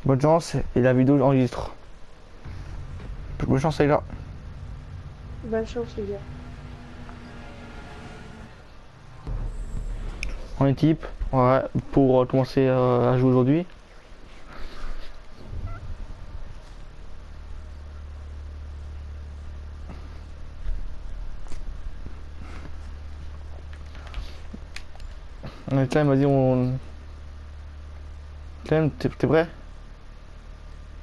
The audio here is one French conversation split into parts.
Bonne chance et la vidéo enregistre. Bonne chance les gars. Bonne chance, les gars. En équipe, ouais, pour commencer à jouer aujourd'hui. On est Clem, vas-y on... Clem, t'es prêt?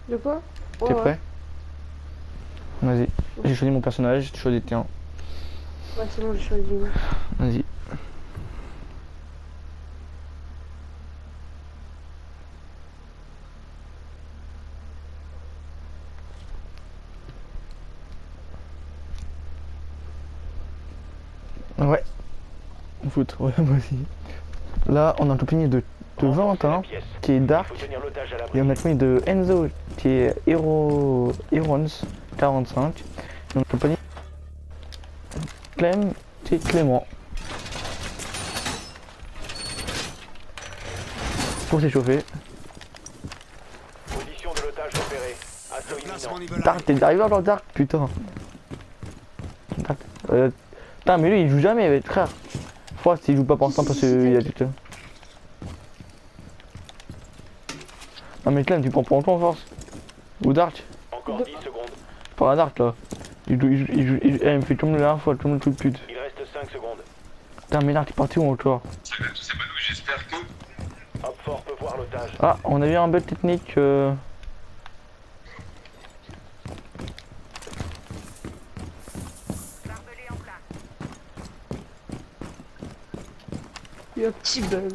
De quoi? T'es Ouais. prêt? Vas-y. J'ai choisi mon personnage, tu choisis le tien. Ouais, c'est bon, j'ai choisi. Vas-y. Ouais. Foot, ouais, vas-y. Là, on a un compagnie de Valentin, qui est Dark. Et on a compagnie de Enzo, qui est Herons 45. Et on a compagnie Clem, qui est Clément. Pour s'échauffer. Position de l'otage repérée. Assaut imminent. Dark, t'es arrivé alors Dark, putain. Dark. Putain, mais lui il joue jamais, frère. Frost il joue pas pour l'instant parce qu'il y a putain. Non mais Clem, tu prends pour toi force. Ou Dark. Encore 10 secondes. Pas un Dark là. Il me fait tomber la dernière fois, tout le truc de pute. Il reste 5 secondes. Putain, mais Dark, t'es parti où encore? J'espère que... Hop fort peut voir l'otage. Ah, on a eu un bug technique. Il y a un petit bug.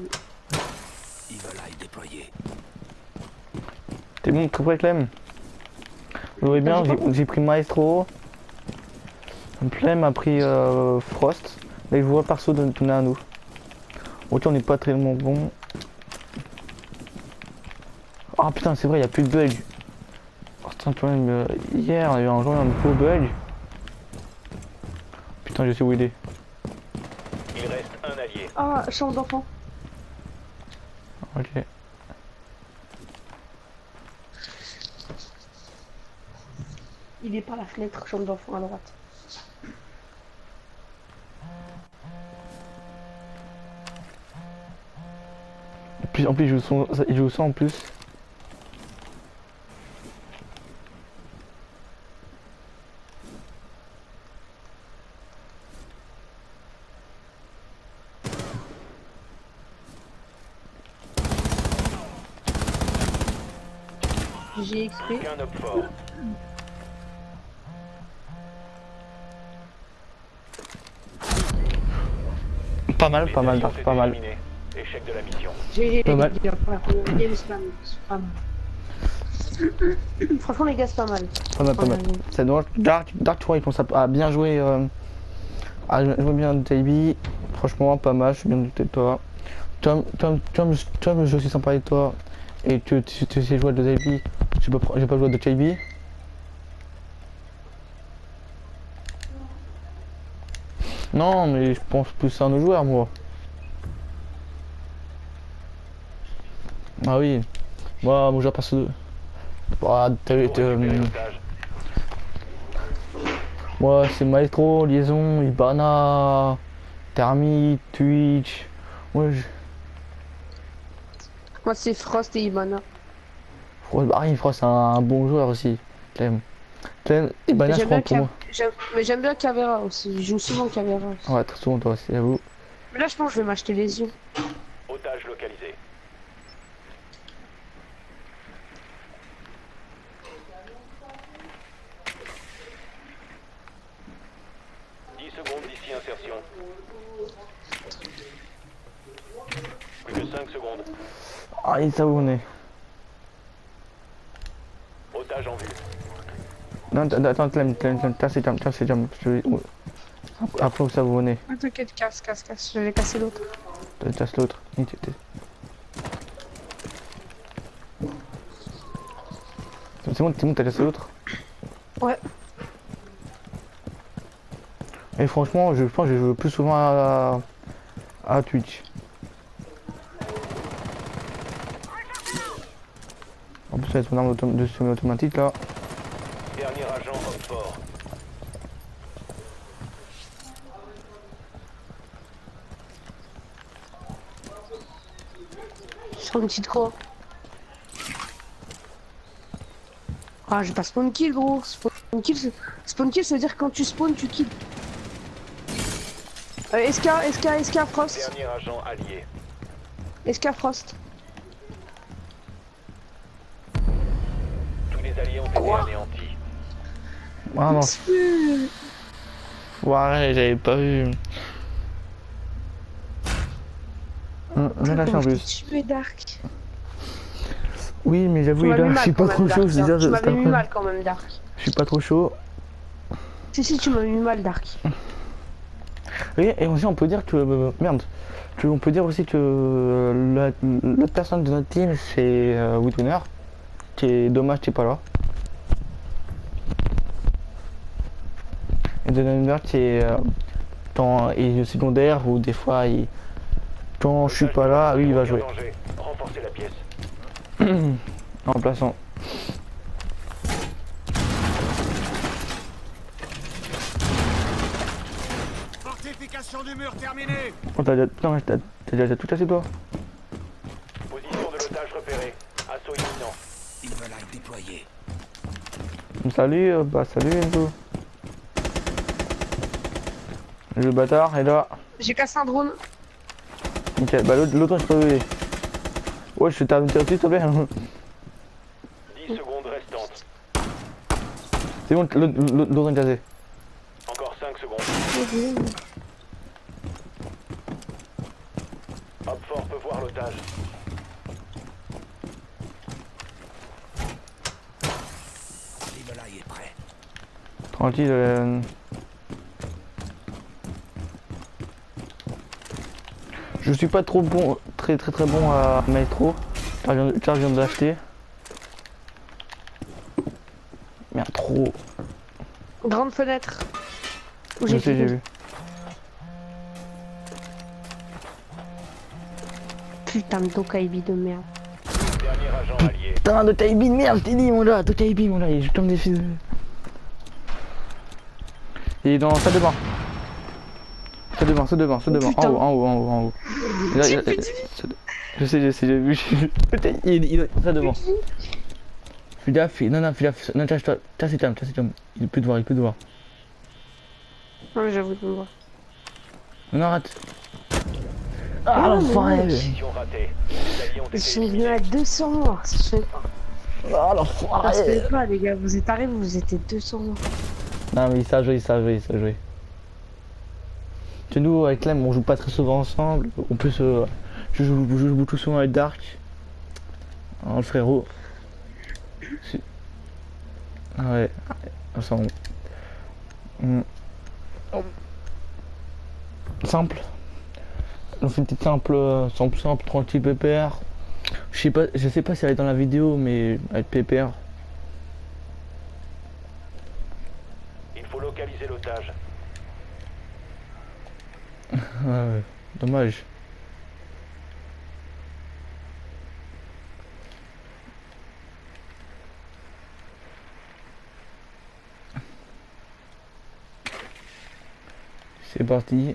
T'es bon, très près Clem? Vous voyez bien, j'ai pris Maestro. Clem a pris Frost. Là, je vois perso de tourner à nous. Ok, on n'est pas très bon. Ah putain, c'est vrai, il n'y a plus de bug. Oh, putain, tu vois, hier, on a eu un jour un gros bug. Putain, je sais où il est. Il reste un allié. Ah, chambre d'enfant. Ok. Il est par la fenêtre, chambre d'enfant à droite. En plus, il joue ça en plus. J'ai XP. Qu'un hop fort. Pas mal, pas mal, Dark, pas mal. Éliminé. Échec de la mission. J'ai Pas mal. game spam. Pas mal. Franchement, les gars, c'est pas mal. Pas mal, pas mal. C'est donc Dark, tu vois, il pense à bien jouer. À jouer bien de JB. Franchement, pas mal, je suis bien douté de toi. Tom, je suis sympa avec toi. Et tu sais jouer de JB. J'ai pas joué de JB. Non, mais je pense plus à nos joueurs, moi. Ah oui. Moi, mon joueur perso. Bah, Pour récupérer l'otage. moi, c'est Maestro, Liaison, Ibana, Thermite, Twitch. Moi, Moi, c'est Frost et Ibana. Frost, c'est un bon joueur aussi. Clem, Ibana, je J'aime prends bien, pour moi. mais j'aime bien Cavera aussi. Je joue souvent Cavera aussi. Ouais, très souvent, toi aussi, j'avoue. Mais là, je pense que je vais m'acheter les yeux. Otage localisé. Secondes d'ici insertion. Plus que 5 secondes. Ah, il sait où on est. Otage en vue. Non, attends, Clem, c'est jump. Après, où ça vous venez? Ah, t'inquiète, casse. Je vais casser l'autre. Tasse l'autre. C'est bon, t'as cassé l'autre? Ouais. Et franchement, je pense que je joue plus souvent à Twitch. En plus, avec son arme de semi-automatique là. Dernier agent homme fort. Sur une petite quoi. Ah, j'ai pas spawn kill, gros. Spawn kill, ça veut dire que quand tu spawns, tu kills. SK, Frost. Dernier agent allié. SK, Frost. Tous les alliés ont été anéantis. Ah non. Ouais, j'avais pas vu. J'ai lâché en plus. Tu es Dark. Oui, mais j'avoue, là, je suis pas trop chaud. Tu m'avais mis mal quand même, Dark. Je suis pas trop chaud. Si, tu m'as mis mal, Dark. Oui, et aussi, on peut dire que. Merde. On peut dire aussi que l'autre personne de notre team, c'est Woodwinner. Qui est dommage, t'es pas là. Et de Number qui est il est secondaire ou des fois quand je suis pas là, lui il va jouer. Renforcez la pièce. En plaçant. Fortification du mur terminée. Oh, t'as déjà tout cassé toi? Position de l'otage repérée. Assaut imminent. Ils veulent être déployés. Salut, salut Enzo. Le bâtard est là. J'ai cassé un drone. Nickel, bah l'autre je peux aider. Ouais, je t'ai invité aussi s'il te plaît. 10 secondes restantes. C'est bon, l'autre est gazé. Encore 5 secondes. Hop fort peut voir l'otage. L'Himalaya est prêt. Tranquille. Je suis pas trop bon, très bon à Maestro, car je viens de l'acheter. Merde, trop. Grande fenêtre. Où Je sais, j'ai vu. Putain de Dokaibi de merde. Dernier agent allié. Putain de Taibi de merde, je t'ai dit mon gars, de Taibi mon gars, il est comme des fils de... Il est dans salle de bain. Salle de bain, Putain. en haut. Je sais, j'ai vu. Il est salle de bain. Fais gaffe, non, cache-toi, c'est calme. Il peut te voir, Non, mais j'avoue de me voir. Non, arrête. Ah, l'enfoiré. Mission ratée. Les alliés ont Je été suis venu éliminés. à 200 morts, ça se fait pas. Ah, Ça se l'enfoiré. fait pas, les gars. Vous êtes arrivés, vous étiez 200 morts. Non, mais il savent jouer. Que nous, avec Clem, on joue pas très souvent ensemble. En plus, je joue tout souvent avec Dark. Hein, le frérot. Ah ouais, ça simple. On fait une petite simple, simple, tranquille, pépère. Je sais pas si elle est dans la vidéo, mais avec pépère. Il faut localiser l'otage. Ouais, dommage. C'est parti.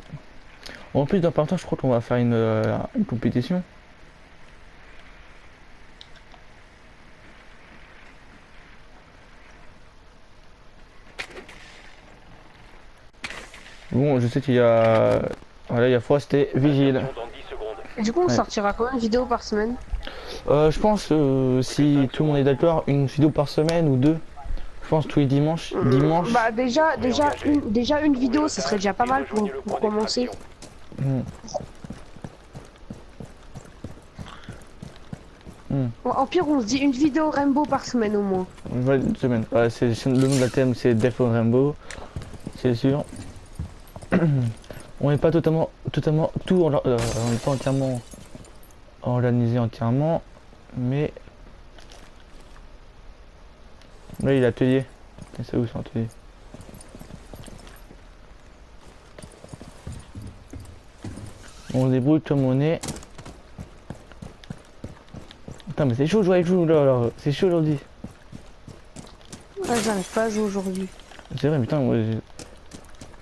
En plus d'un partage, je crois qu'on va faire une compétition. Bon, je sais qu'il y a... Voilà, il y a Frost et Vigile. Dans 10 secondes. Et du coup, on Ouais. sortira combien de vidéos par semaine? Je pense, si tout le monde est d'accord, une vidéo par semaine ou deux. Je pense tous les dimanches. Dimanche. Bah, déjà une vidéo, ça serait déjà pas mal pour commencer. En pire, on se dit une vidéo Rainbow par semaine au moins. Ouais, une semaine. Ouais, le nom de la thème, c'est Death of Rainbow. C'est sûr. On n'est pas totalement tout, on n'est pas entièrement organisé entièrement, mais là il a l'atelier. C'est où son atelier? On se débrouille comme on est. Putain, mais c'est chaud de jouer avec vous là, alors. C'est chaud aujourd'hui. Ah, j'arrive pas à jouer aujourd'hui. C'est vrai, putain, moi j'ai.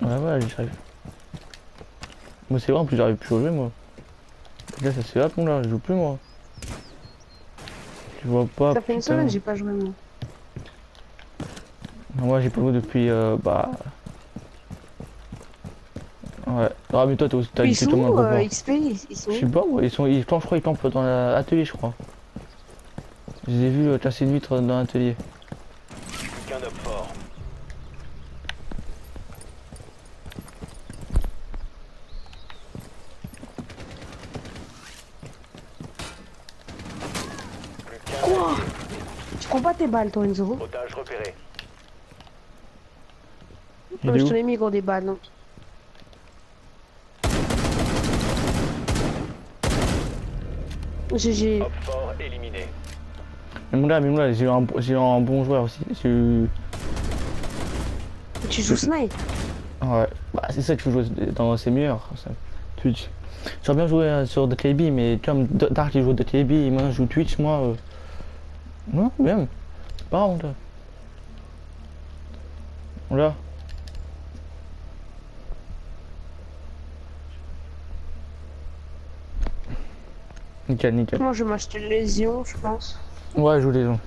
Ouais, ouais, j'arrive. Moi, c'est vrai, en plus, j'arrive plus à jouer, moi. Là, ça se fait hop, mon là, je joue plus, moi. Tu vois pas. Ça fait une putain. semaine que j'ai pas joué, moi. Moi, j'ai pas joué depuis. Bah. Ouais. Ah, mais toi, t'as Ils dit sont tout le où, monde. XP, ils sont Je où? sais pas, ouais, je crois qu'ils campent dans l'atelier, je crois. Je les ai vus casser une vitre dans l'atelier. Plus qu'un homme fort. Plus qu'un Quoi? allié. Tu prends pas tes balles, toi, Enzo? Otage repéré. Il Ouais, est je où? te l'ai mis, gros, des balles, non? GG. Homme fort éliminé. Mais mon là, j'ai eu un bon joueur aussi. J'ai eu. Tu joues Snipe? Ouais. Bah, c'est ça qu'il faut jouer dans ses meilleurs. Ça. Twitch. J'aurais bien joué sur DKB, mais comme Dark il joue DKB et moi je joue Twitch, moi. Non, même. C'est pas grave, là. Là. Nickel, nickel. Moi, je vais m'acheter une lésion, je pense. Ouais, je joue les gens.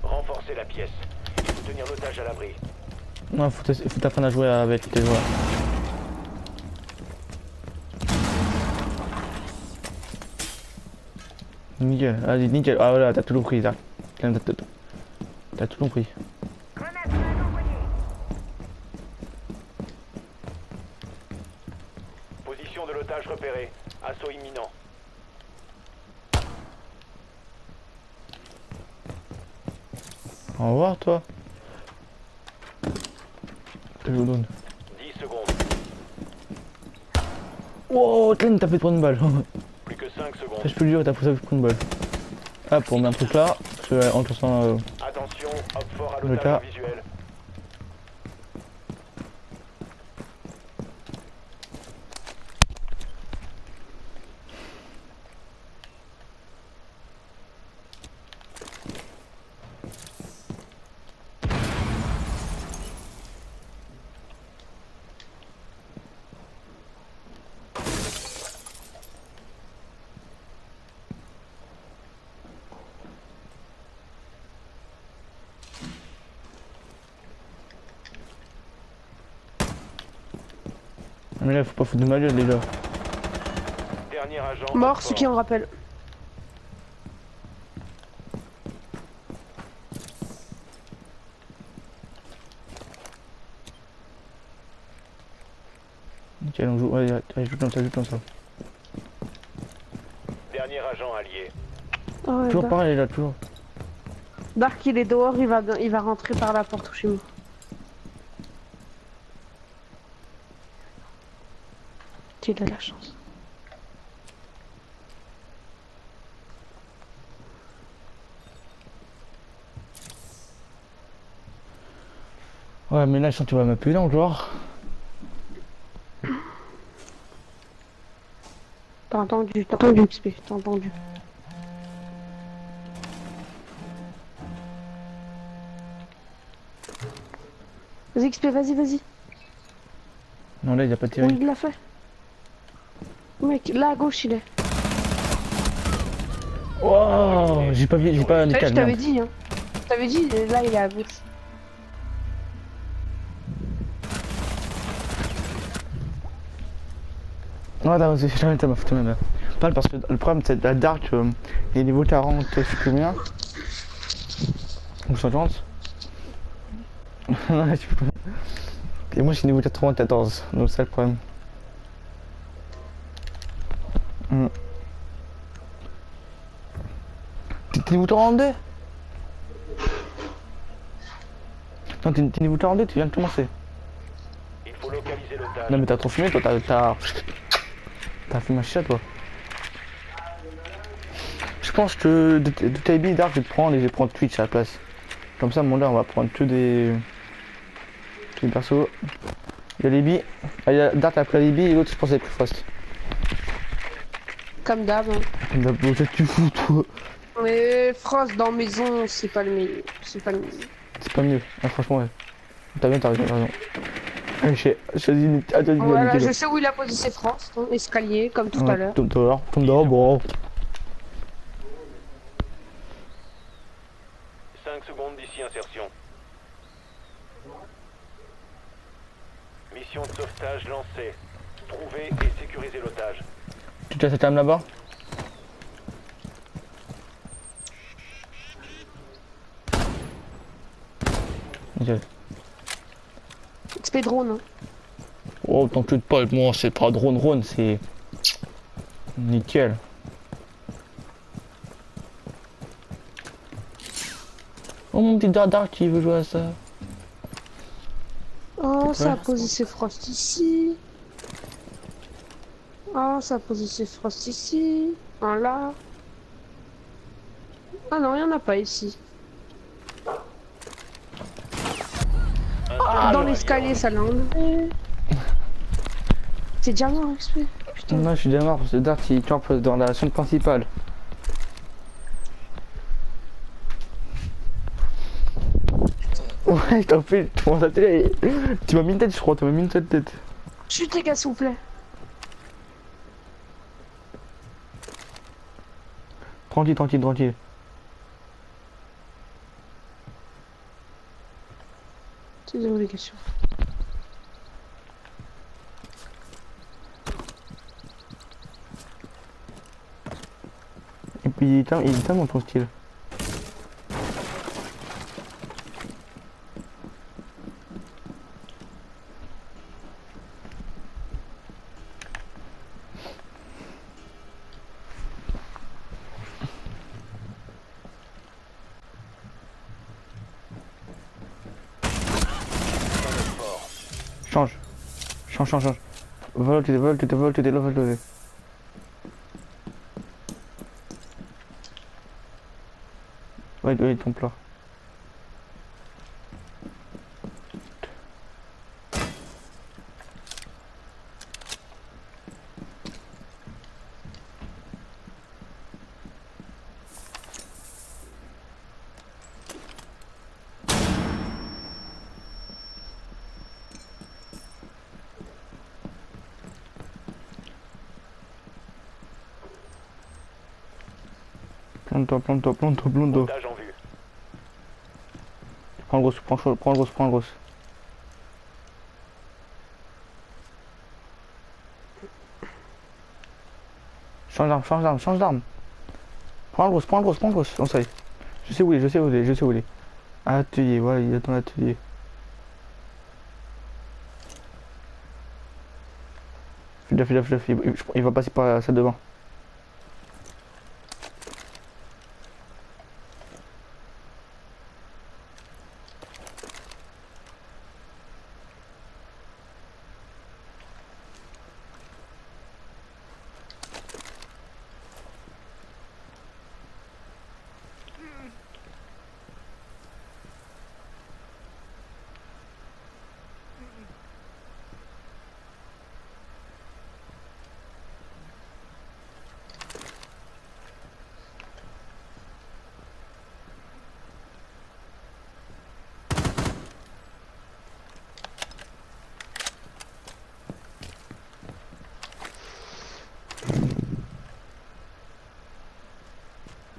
Renforcer la pièce. Il faut tenir l'otage à l'abri. Ouais, faut t'apprendre à jouer avec tes joueurs. Nickel, vas-y, nickel. Ah voilà, t'as tout compris, là. T'as tout compris. Position de l'otage repérée. Assaut imminent. Au revoir, toi. Je vous donne. 10 secondes. Wow, Tlen, t'as fait prendre une balle. Plus que 5 secondes. Ça, je peux le dire, t'as fait prendre une balle. Ah, pour mettre un truc là, en te sens. Attention, homme fort à Le l'otage tas. visuel. Mais là, faut pas foutre de ma gueule, les gars. Dernier agent. Mort, homme ce qui fort. en rappelle. Nickel, on joue. Ouais, allez, joue comme ça, joue comme ça. Dernier agent allié. Ah ouais, Toujours Dark. pareil, là, toujours. Dark, il est dehors, il va rentrer par la porte chez moi. Il a la chance. Ouais, mais là, je sens que tu vas m'appuyer dans le joueur. T'as entendu, XP, t'as entendu. Vas-y, XP, vas-y. Non, là, il a pas Oui, tiré. il l'a fait. Mec, là à gauche, il est. Oh, j'ai pas vu, j'ai pas Je nickel. t'avais Merde. dit, hein. Je t'avais dit, là, il est à gauche. Ouais, non, j'ai jamais m'a foutu même. Pas parce que le problème, c'est la Dark, il est niveau 40, je sais combien. Ou 50. Ouais, tu peux pas. Et moi, je suis niveau 94, donc c'est le problème. T'es niveau 42? Non, t'es niveau 42, tu viens de commencer. Il faut localiser l'otage. Non, mais t'as trop fumé, toi, t'as fumé un chien, toi. Je pense que de TB Dark, je vais te prendre et je vais prendre Twitch à la place. Comme ça, mon là, on va prendre que des persos. Il y a les billes. Ah, il y a Dark a pris les billes et l'autre, je pense, a pris Frost. comme d'hab. Hein. D'abord, qu'est-ce que tu fous, toi? Mais Frost dans maison, c'est pas le meilleur. C'est pas le meilleur. C'est pas mieux. Ah, franchement, ouais. T'as bien, t'as raison. J'ai choisi une... Voilà, je sais où il a posé ses Frost. Hein, escalier, comme tout à l'heure. Tombe dehors, bon. 5 secondes d'ici insertion. Mission de sauvetage lancée. Trouvez et sécurisez l'otage. Tu as cette arme là-bas? Ok. XP drone. Hein. Oh, t'inquiète pas, moi c'est pas drone, c'est... Nickel. Oh mon petit dardard qui veut jouer à ça. Oh, ça a posé ses Frost ici. Oh, ça a posé ses Frost ici. Un là. Ah non, il n'y en a pas ici. Dans l'escalier, ça l'a enlevé. C'est déjà mort, XP. Putain. Non, je suis déjà mort parce que Dart il campe dans la chaîne principale. Ouais, je t'en prie, tu m'as télé. Tu m'as mis une tête, je crois, tu m'as mis une tête. Chut, les gars, s'il vous plaît. Tranquille. C'est zéro les questions. Et puis il est tellement ton style. Change. Volte. Ouais, il tombe là. Plante-toi. Otage en vue. Prends le gros. Change d'arme. Prends le gros. On sait. Je sais où il est. Atelier, voilà, il est dans l'atelier. Fais gaffe, il va passer par la salle de bain.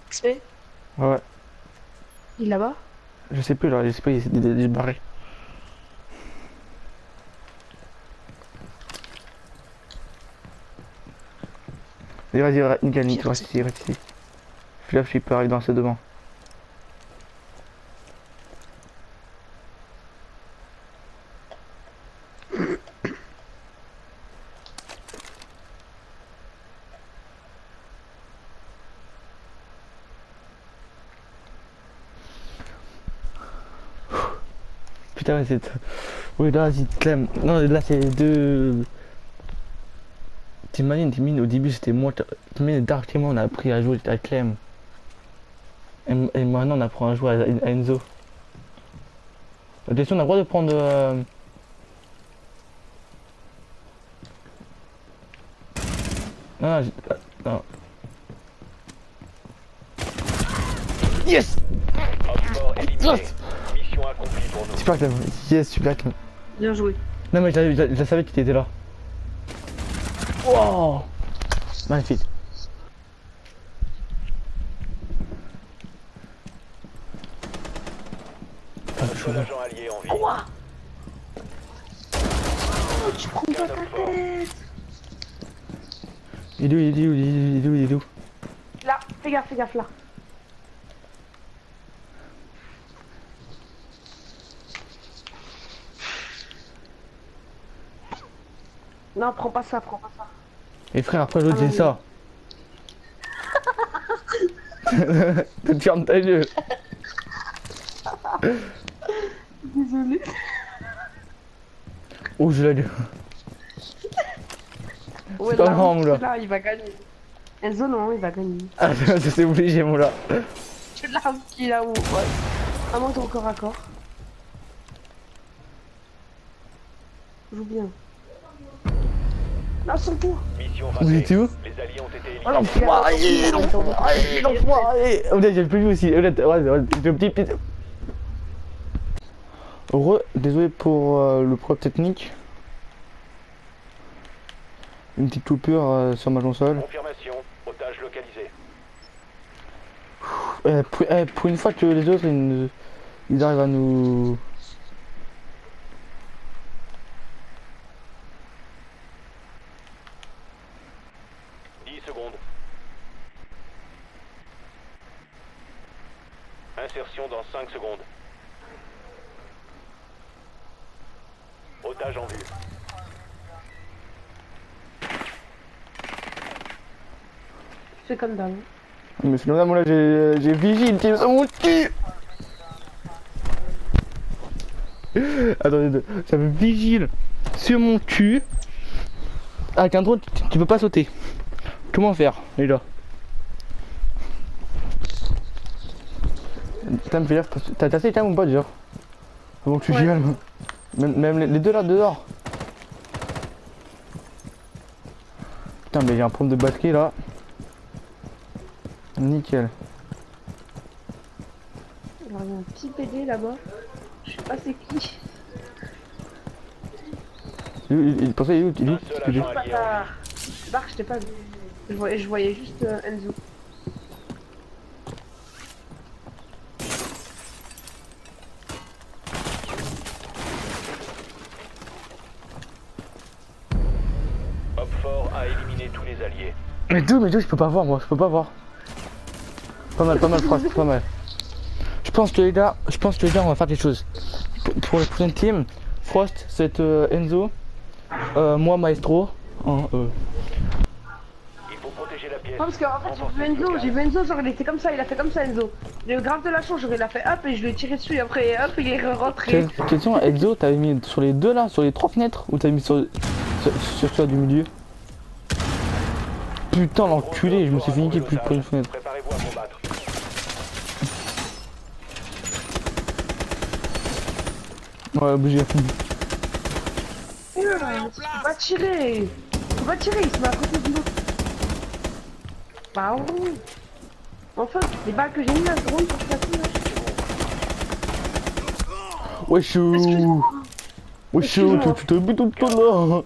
XP. Ouais. Il est là-bas. Je sais plus là, il s'est barré. Vas-y, Nickel, reste ici. Fais gaffe, il peut arriver dans ses devant. Putain, c'est... Oui, là, c'est Clem. Non, là, c'est deux... T'imagines, au début, c'était moi... T'imagines, Dark et moi, on a appris à jouer à Clem. Et maintenant, on apprend à jouer à Enzo. Attention, on a le droit de prendre... Non, Yes. Op 4 éliminé. Yes. Mission accomplie pour nous. Super clem. Yes, super clem. Bien joué. Non mais je savais qu'il était là. Wow. Magnifique. Un seul agent allié en vie. Oh, tu prends pas ta tête. Il est où? Là, fais gaffe là. Non, prends pas ça. Et frère, après l'autre j'ai ça. Tu fermes ta gueule. Désolé. Oh, je l'ai lu. Ouais, pas grand, mon gars. là, il va gagner. Enzo, non, il va gagner. Ah, c'est obligé, mon là. Tu l'as qui là où ouais. À moins ton corps à corps. Joue bien. Là, son tour. Mission Vous ratée. étiez où? Les alliés ont été éliminés. Oh l'enfoiré, l'enfoiré. Oh, j'ai le plus vu aussi. Ouais, le petit. Désolé pour le problème technique. Une petite coupure sur ma console. Confirmation. Otage localisé. Pour une fois que les autres ils arrivent à nous. Insertion dans 5 secondes. Otage en vue. C'est comme d'hab. Mais sinon là, moi là j'ai vigile qui est sur mon cul. Attendez, j'avais vigile sur mon cul. Avec un drone, tu peux pas sauter. Comment faire, les gars? Putain, fais gaffe, t'as assez time ou pas déjà? Avant que tu Ouais. gilles, même les deux là dehors. Putain, mais j'ai un problème de batterie là. Nickel. Alors, il y a un petit PD là-bas. Je sais pas c'est qui. Il pensait, il est où? Un seul agent allié en Bâtard. Barre, je t'ai pas vu. Je voyais juste Enzo. vie. Op 4 a éliminé tous les alliés. Mais d'où, je peux pas voir moi, je peux pas voir. Pas mal, Frost, pas mal. Je pense que les gars, on va faire des choses. Pour les prochaines teams, Frost c'est Enzo, moi Maestro. Hein, Il faut protéger la pièce. Non, parce qu'en fait, j'ai vu Enzo, genre il était comme ça, il a fait comme ça Enzo. J'ai eu grave de la chance, genre il a fait hop et je lui ai tiré dessus et après hop il est rentré. Question, Enzo, t'avais mis sur les deux là, sur les 3 fenêtres, ou t'avais mis sur celle du milieu? Putain l'enculé, je me suis fait niquer plus pour une fenêtre. Préparez-vous à combattre. Ouais, obligé. Tu peux pas tirer. Tu peux pas tirer, il se met à côté de l'autre. Bah oui. Enfin, les balles que j'ai mis là, c'est drôle pour faire tout. Ouais chou. Ouais chou, tu te butes tout là.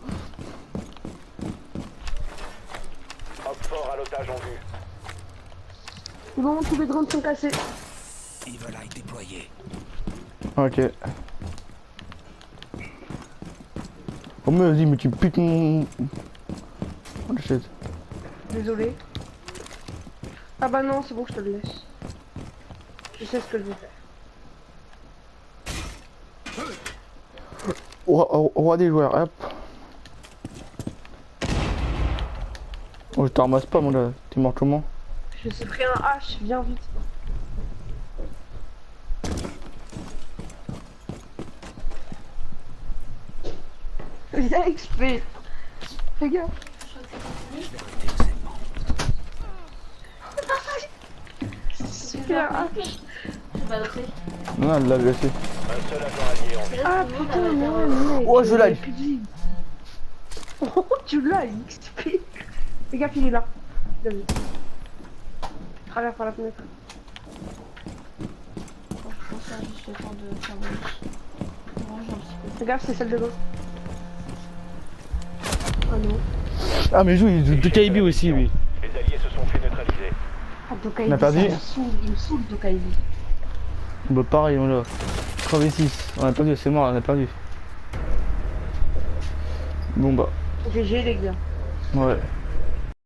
Op 4 à l'otage en vue. Bon, tous les drones sont cassés. Evil Eye déployé. Ok. Oh mais vas-y, mais tu putes mon... Oh shit. Désolé. Ah bah non, c'est bon, je te le laisse. Je sais ce que je vais faire. Roi des joueurs, hop. Oh je te ramasse pas mon gars, t'es mort comment? Je me suis pris un H, viens vite. Viens XP. Fais gaffe. Super H. Non, elle l'a blessé. Un seul agent allié en vie. Ah putain, non, mec. Oh, je l'ai. Plus de vie. Oh, tu l'as, XP. Fais gaffe, il est là. Je l'ai vu. Travers par la fenêtre. faire juste le temps de faire le range un petit peu. Fais gaffe, c'est celle de gauche. Oh non. Ah mais joue, il joue de KB aussi lui. Les alliés se sont fait neutraliser. Ah, Dokai, On a perdu. il me saoule, Dokai. Bah pareil on l'a. 3v6, on a perdu, c'est mort, on a perdu. Bon bah, GG les gars. ouais.